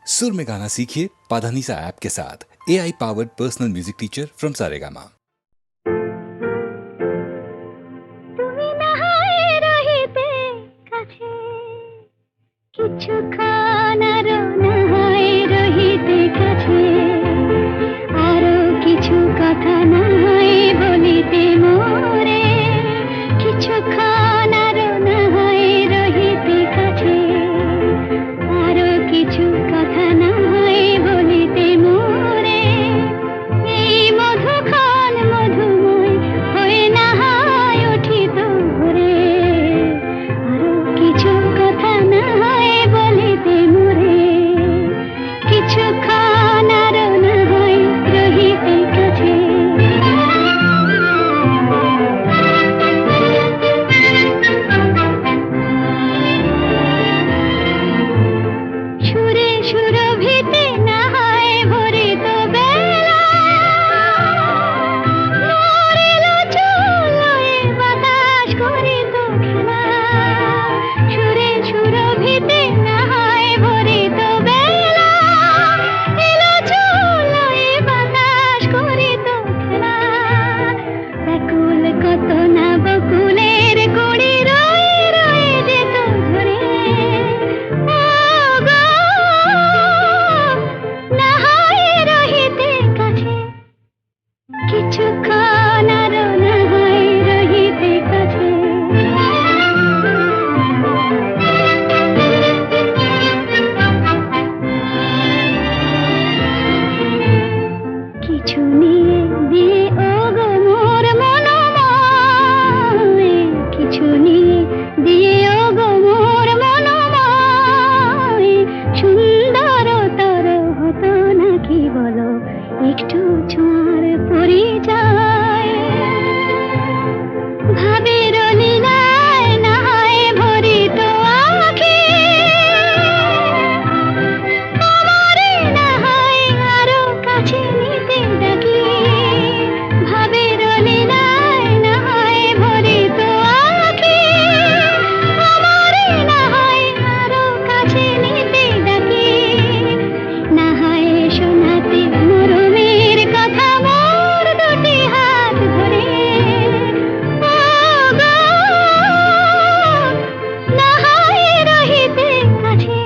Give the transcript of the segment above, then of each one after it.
सुर में गाना सीखिए पाधानीसा ऐप के साथ। AI powered personal music teacher from Saregama. তুমি নাহায় রহিতে কাছে কিছুক্ষণ আরো নাহায় রহিতে কাছে আরো কিছু কথা নাহায় বলিতে মোরে কিছুক্ষণ আরো নাহায় রহিতে কাছে আরো কিছু কথা নাহায় বলিতে মোরে এই মধুক্ষণ মধুময় হয়ে নাহায় উঠিত ভোরে আরো কিছু কথা নাহায় বলিতে মোরে কিছুক্ষণ আরো নাহায় রহিতে কাছে সুরে সুরভিতে নাহায় ভরিত বেলা নড়িল চুলোয় বাতাস করিত খেলা সুরে সুরভিতে নাহায় ভরিত বেলা এলো চুলোয় বাতাস করিত খেলা ব্যাকুল কত না বকুলের কুড়ি রয়ে রয়ে যেত ধরে নাহায় রহিতে কাছে কিছুক্ষণ আরো নাহায় রহিতে কাছে কিছু নিয়ে দিয়ে ওগো মোর মনোময় কিছু নিয়ে দিয়ে ওগো মোর মনোময় সুন্দরতর হতো নাকি বলো একটু ছোঁয়ার পরিচয় ভাবের লীলায় নাহায় ভরিত আঁখি আমারে নাহায় আরো কাছে নিতে ডাকি ভাবের লীলায় নাহায় ভরিত আঁখি আমারে নাহায় আরো কাছে নিতে ডাকি নাহায় শোনাতে মরমের কথা মোর দুটি হাত ধরে ওগো নাহায় রহিতে কাছে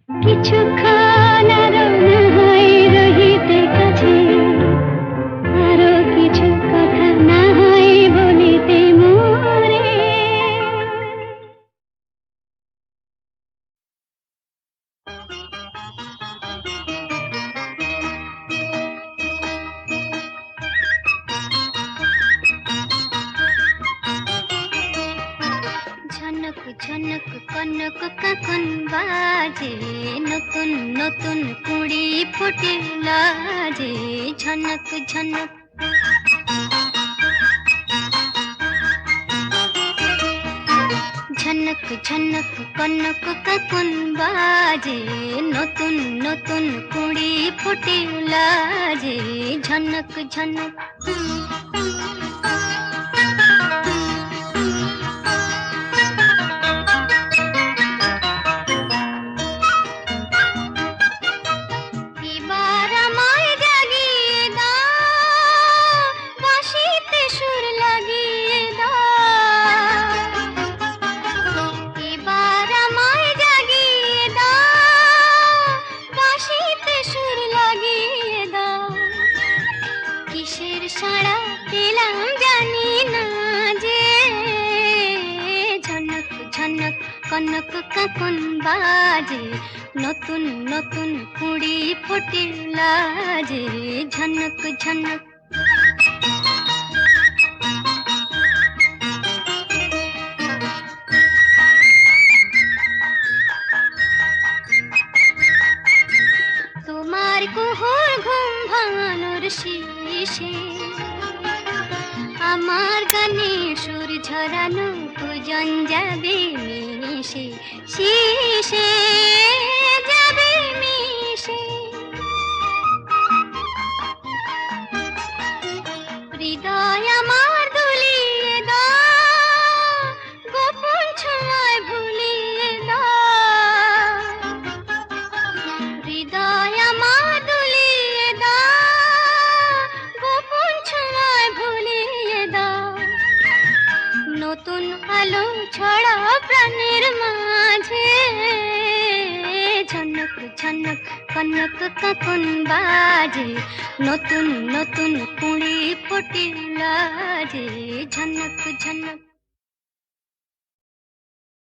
কিছুক্ষণ আরো নাহায় রহিতে কাছে আরো কিছু কথা নাহায় বলিতে মোরে ঝনক ঝনক কনক কাকন বাজে নতুন নতুন কুড়ি ফুটে লাজে ঝনক ঝনক ঝনক ঝনক কনক কাকন বাজে নতুন নতুন কুড়ি ফুটে লাজে ঝনক ঝনক এবার আমায় জাগিয়ে দাও বাঁশিতে সুর লাগিয়ে দাও এবার আমায় জাগিয়ে দাও বাঁশিতে সুর লাগিয়ে দাও কিসের সাড়া পেলাম জানি না যে ঝনক ঝনক কনক কাকন বাজে নতুন নতুন কুড়ি ফুটে লাজে ঝনক ঝনক তোমার কুহুর ঘুম ভাঙানোর শেষে আমার গানে সুর ঝরানো পূজন যাবে মিশে শীষে যাবে মিশে হৃদয় আমার দুলিয়ে দাও গোপন ছোঁয়ায় ভুলিয়ে দাও ছড়া প্রাণের মাঝে ঝনক ঝনক কনক কাকন বাজে নতুন নতুন কুড়ি ফোটে লাজে ঝনক ঝনক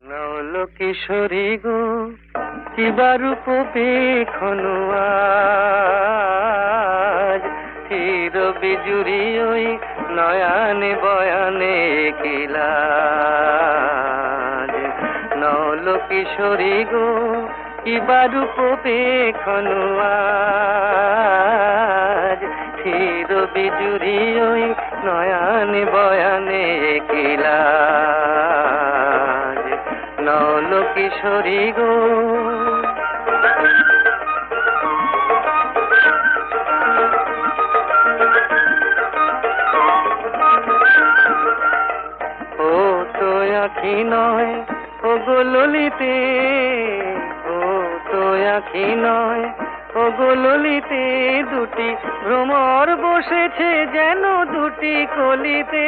নল কিশোরী গো কিবা রূপ পেখনু আজ চির বিজুরি ওই নয়ানে বয়ানে কিলাজ নল কিশোরী গো কিবা রূপ পেখনু আজ চির বিজুরি ওই নয়ানে বয়ানে কিলাজ নল কিশোরী গো ও তো আখি নয় ও গো ললিতে ও তো আখি নয় ও গো ললিতে দুটি ভ্রমর বসেছে যেন দুটি কলিতে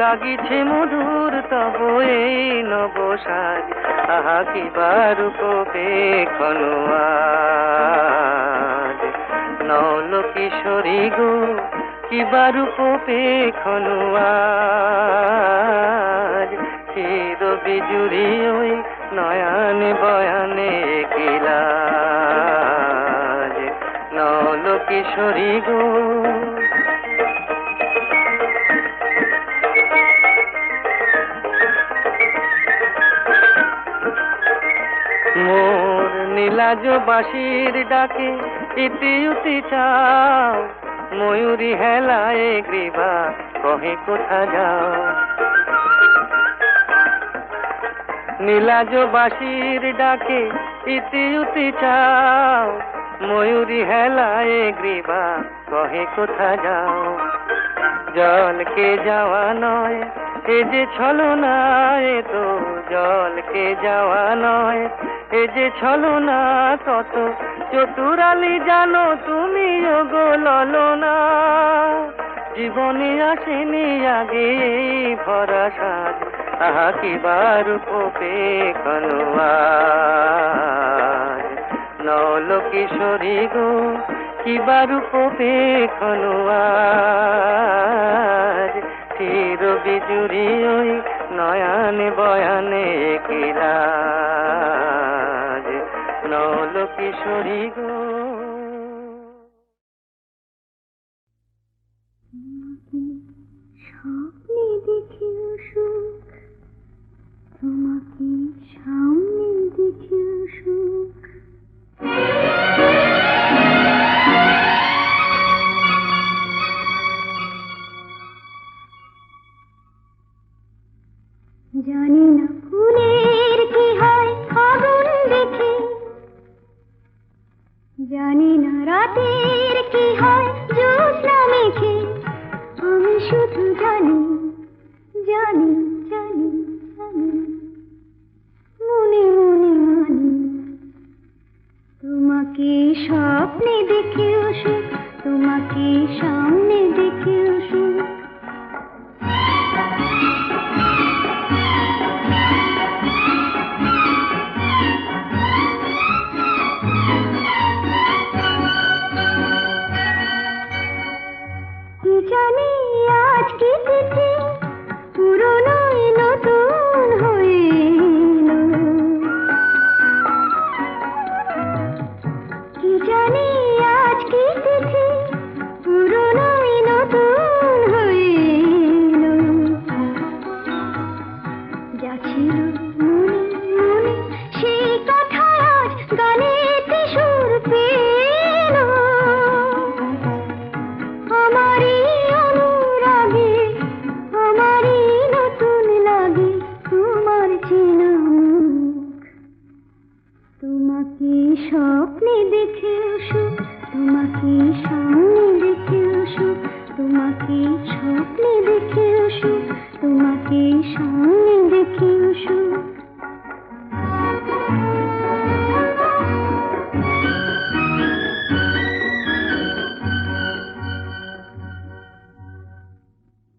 লাগিছে মধুর তব এই নব সাজ আহা কি বারূপ পেখনু আজ নল কিশোরী গো কি বারূপ পেখনু আজ চির বিজুরি ওই নয়ানে বয়ানে কিলাজ নল কিশোরী গো মোর নীলাজ বাঁশির ডাকে ইতি উতি চাও ময়ূরী হেলায় গ্রীবা কহে কোথা যাও নীলাজ বাঁশির ডাকে ইতি উতি চাও ময়ূরী হেলায় গ্রীবা কহে কোথা যাও জলকে যাওয়া নয় এ যে ছলনা এ তো জলকে যাওয়া নয় এ যে ছলনা কত চতুরালি জানো তুমি গো ললনা জীবনে আসেনি আগে এই ভরা সাজ আহা কি বারূপ পেখনু আজ নল কিশোরী গো কি বারূপ পেখনু আজ চির বিজুরি ওই নয়ানে বয়ানে কিলাজ নল কিশোরী গো স্বপ্নে দেখিও সুখ তোমাকে সামনে দেখিও সুখ জানি না ফুলের কি হয় আগুন দেখে জানি না রাতের কি হয় জ্যোৎস্না মেখে আমি শুধু জানি জানি জানি জানি মনে মনে মানি তোমাকে স্বপ্নে দেখেও সুখ তোমাকে সামনে দেখেও সুখ কি জানি আজ কি তিথি পুরনো নতুন হয়ে এলো। কি জানি আজ কি তিথি পুরনো নতুন হয়ে এলো। যা ছিল মনে মনে সেই কথা আজ গানেতে সুর পেল আমারই অনুরাগে আমারই নতুন লাগে তোমার চেনা মুখ তোমাকে স্বপ্নে দেখেও সুখ তোমাকে সামনে দেখেও সুখ তোমাকে স্বপ্নে দেখেও সুখ তোমাকে সামনে দেখেও সুখ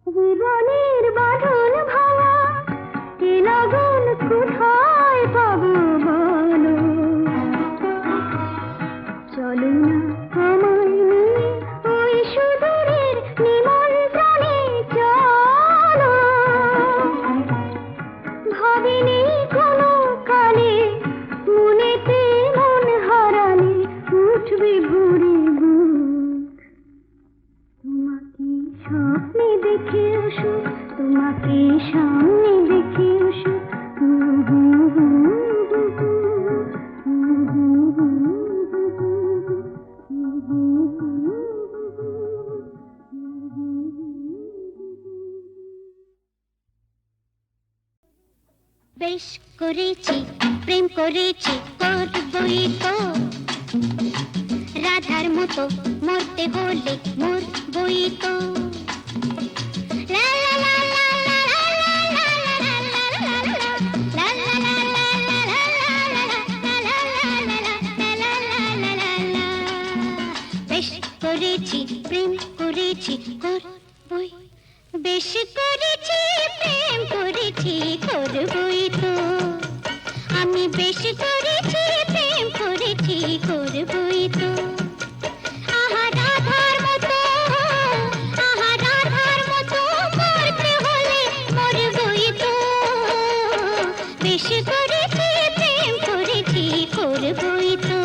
জীবনের বাঁধন ভাঙা করেছি প্রেম করেছি করবই তো রাধার মতো মরতে হলে মরবই তো লা লা লা লা লা লা লা লা লা লা লা লা লা। বেশ করেছি প্রেম করেছি করবই বেশ করেছি প্রেম করেছি করবই তো আমি বেশ করেছি প্রেম করেছি করবই তো আহা রাধার মতো মরতে হলে মরবই তো বেশ করেছি প্রেম করেছি করবই তো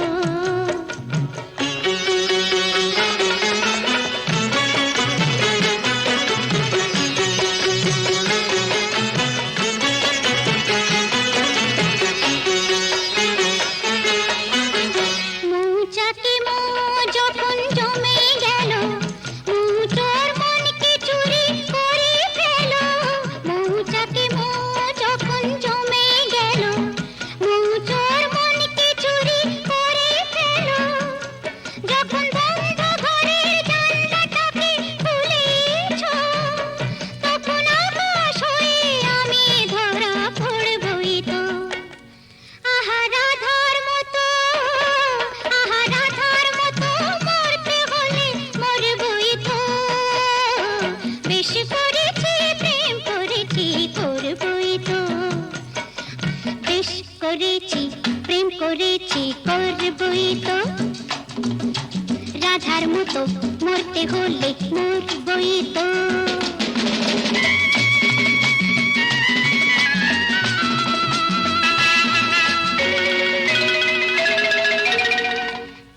মৌচাকে মৌ যখন জমে গেল মৌচোর মনকে চুরি করে ফেল মৌচাকে মৌ যখন জমে গেল মৌচোর মনকে চুরি করে ফেল যখন বন্ধ ঘরের জানলাটাকে খুলেছ তখন আকাশ হয়ে আমি ধরা পড়বই তো আহা রাধার মতো মরতে হলে মরবই তো বেশ করেছি প্রেম করেছি করবই তো বেশ করেছি প্রেম করেছি করবই তো রাধার মতো মরতে হলে মরবই তো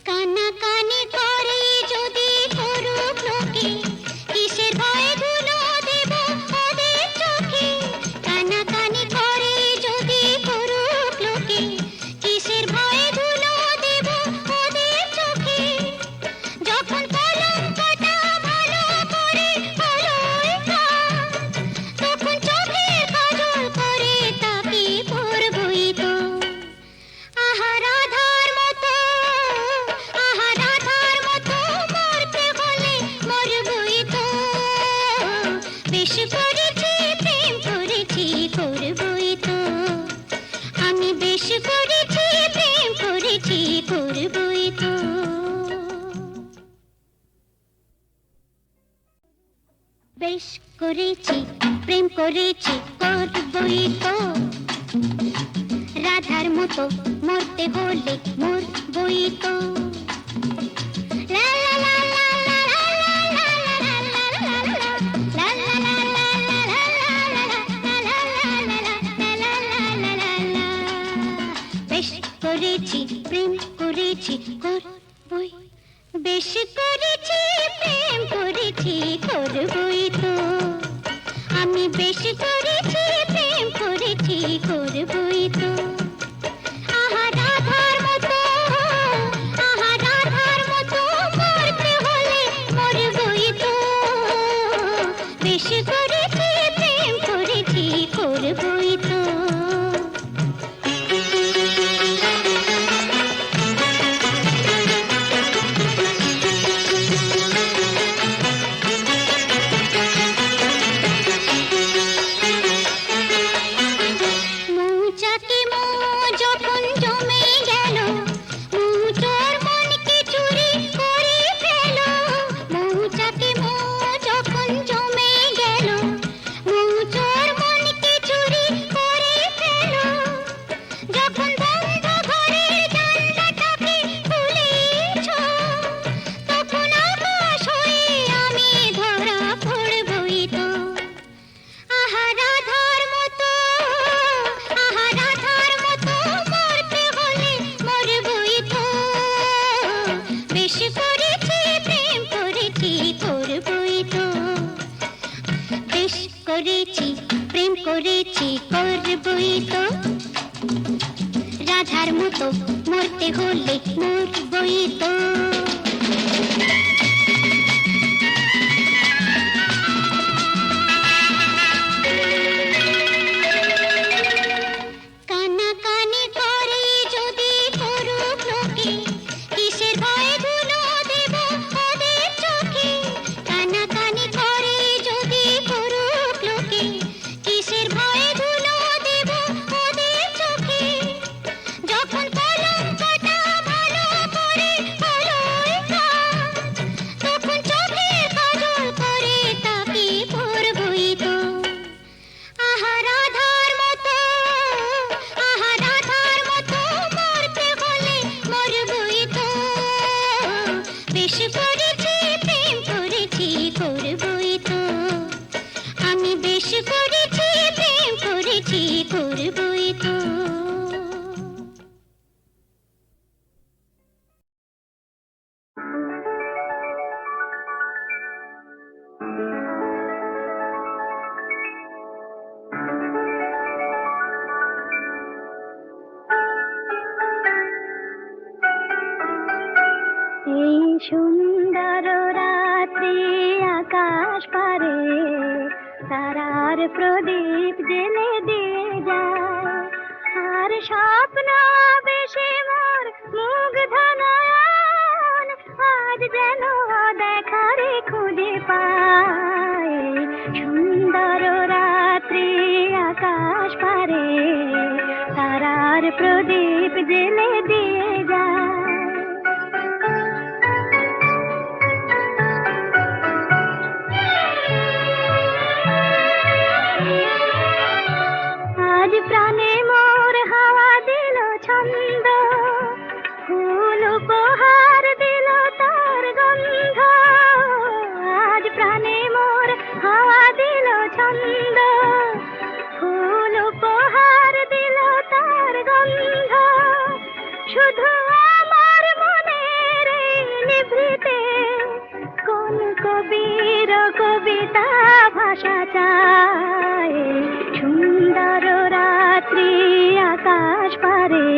কানাকানি করে যদি করুক লোকে কিসের ভয়ে ধুলো দেব ওদের চোখে কানাকানি করে যদি করুক লোকে কিসের ভয়ে ধুলো দেব ওদের চোখে যখন কলঙ্কটা ভালো করে হলোই কাজ তখন চোখে কাজল করে তাকে পরবই তো আহা রাধার মতো মরতে হলে মরবই তো বেশ করেছি প্রেম করেছি করবই তো আমি বেশ করেছি প্রেম করেছি করবই তো বেশ করেছি প্রেম করেছি করবই তো রাধার মতো মরতে হলে মরবই তো লা লা লা লা লা লা লা লা লা লা লা লা বেশ করেছি প্রেম করেছি করবই বেশ করেছি প্রেম করেছি করবই তো আমি বেশ করেছি প্রেম করেছি করবই তো আহা রাধার মতো মরতে হলে মরবই তো বেশ করেছি প্রেম করেছি করবই তো মৌচাকে মৌ যখন জমে গেল মৌচোর মনকে চুরি করে ফেল মৌচাকে মৌ যখন জমে গেল মৌচোর মনকে চুরি করে ফেল যখন বন্ধ ঘরের জানলাটাকে খুলেছ তখন আকাশ হয়ে আমি ধরা পড়বই তো আহা রাধার মতো মরতে হলে মরবই তো বেশ করেছি প্রেম করেছি করবই তো বেশ করেছি প্রেম করেছি করবই তো রাধার মতো মরতে হলে মরবই তো কানা বেশ করেছি প্রেম করেছি করবই তো, আমি বেশ করেছি প্রেম করেছি করবই তো। এই সুন্দর রাত্রি আকাশ পারে তারার প্রদীপ জেলে দিয়ে যায়, আর স্বপ্ন বেশি মোর মুগ্ধ নয়ন আজ যেন দেখারে খুঁজে পায়। সুন্দর রাত্রি আকাশ পারে তারার প্রদীপ জেলে দিয়ে যায়। আজ প্রাণে মোর হাওয়া দিল ছন্দ, ফুল উপহার দিল তার গন্ধ। আজ প্রাণে মোর হাওয়া দিল ছন্দ, ফুল উপহার দিল তার গন্ধ। শুধু আমার মনের এই নিভৃতে কোন কবির কবিতা ভাষা চায়। সুন্দর রাত্রি আকাশ পারে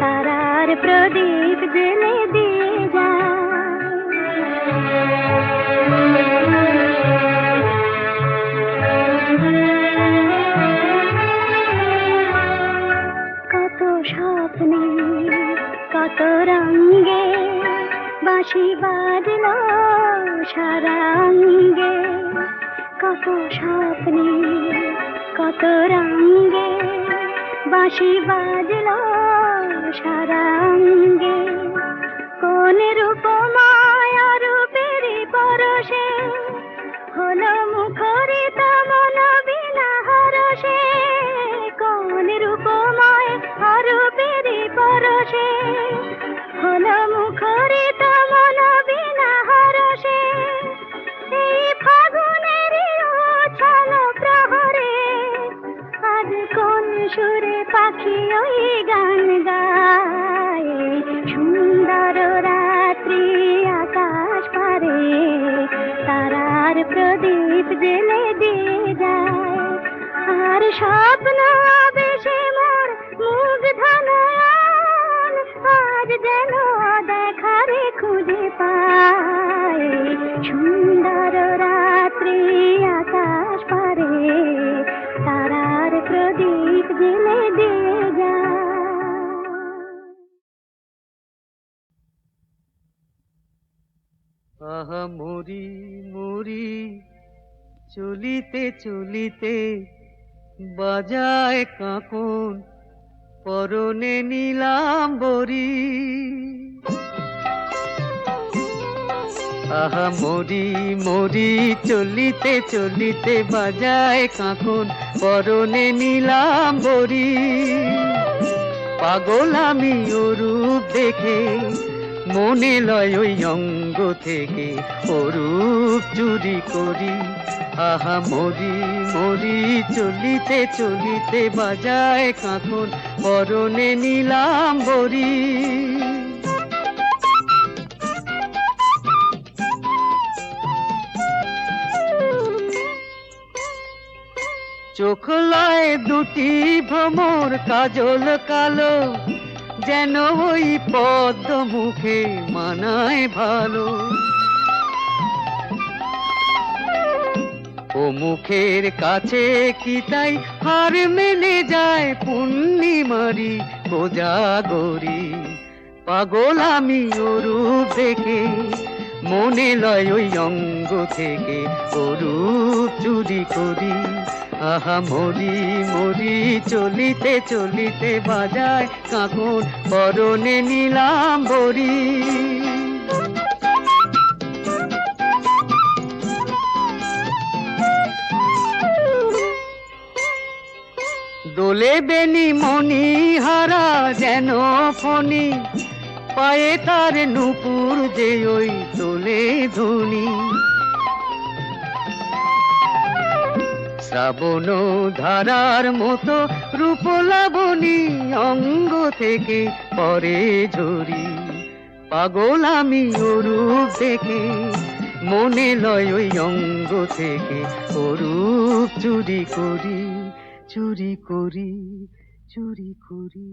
তারার প্রদীপ জেলে দিয়ে কত স্বপ্নে কত রঙে বাঁশি বাজলো সারাঙ্গে, কত স্বপ্নে কত রঙে বাঁশি বাজলো সারাঙ্গে। কোন রূপময় রূপের পরশে হলো মুখরিত মন বিনা হরষে। কোন রূপময় রূপের পরশে হলো মুখরিত মন বিনা হরষে। এই ফাগুনের উছল প্রহরে আজ কোন সুরে পাখি ওই গান গায়। সুন্দর রাত্রি আকাশ পারে তারার প্রদীপ জেলে দিয়ে যায়, আর স্বপ্ন বেশে মোর মুগ্ধ নয়ন আজ যেন দেখারে খুঁজে পায়। সুন্দর রাত্রি আকাশ পারে তারার প্রদীপ জেলে দিয়ে যায়। আহা মরি মরি চলিতে চলিতে বাজায় কাঁকন পরনে নীলাম্বরী। আহা মরি মরি চলিতে চলিতে বাজায় কাঁকন পরনে নীলাম্বরী। পাগল আমি ওরূপ দেখে মনে লয় ওই অঙ্গ থেকে ওরূপ চুরি করি। আহা মরি মরি চলিতে চলিতে বাজায় কাঁকন পরনে নীলাম্বরী। চোখ লয় দুটি ভ্রমর কাজল কালো, যেন ওই পদ্ম মুখে মানায় ভালো। ও মুখের কাছে কি তাই হার মেলে যায় পূর্ণিমারি কোজাগরি। পাগল আমি ওরূপ দেখে মনে লয় ওই অঙ্গ থেকে ওরূপ চুরি করি। আহা মরি মরি চলিতে চলিতে বাজায় কাঁকন পরনে নীলাম্বরী। দোলে বেনি মণি হারা যেন ফণি, পায়ে তার নুপুর যে ওই তোলে ধুনি। শ্রাবণ ধারার মতো রূপ লাবণী অঙ্গ থেকে পরে ঝরি। পাগল আমি অরূপ দেখে, মনে লয় ওই অঙ্গ থেকে অরূপ চুরি করি, চুরি করি, চুরি করি।